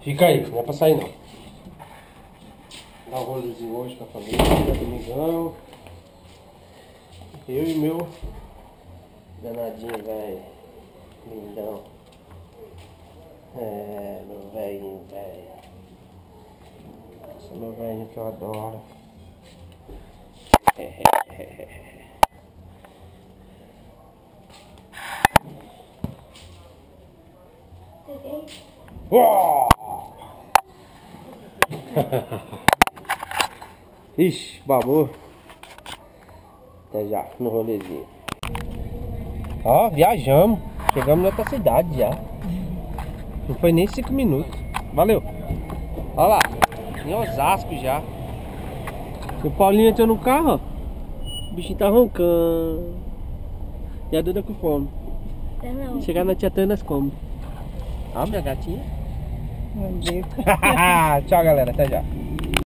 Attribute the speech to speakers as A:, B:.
A: Fica aí, não é pra sair não. Dá um rolezinho hoje com a família, domingão. Eu e meu danadinho, velho. Lindão. É, meu velhinho, velho. Esse é meu velhinho que eu adoro. Ixi, babou. Até já, no rolezinho. Ó, viajamos. Chegamos na outra cidade já. Não foi nem 5 minutos. Valeu. Olha lá, em Osasco já. O Paulinho entrou no carro, ó. O bichinho tá roncando. E a Duda com fome.
B: Não.
A: Chegar na tia Tânia nós comemos. Ó, minha gatinha.
B: Meu Deus.
A: Tchau, galera. Até já.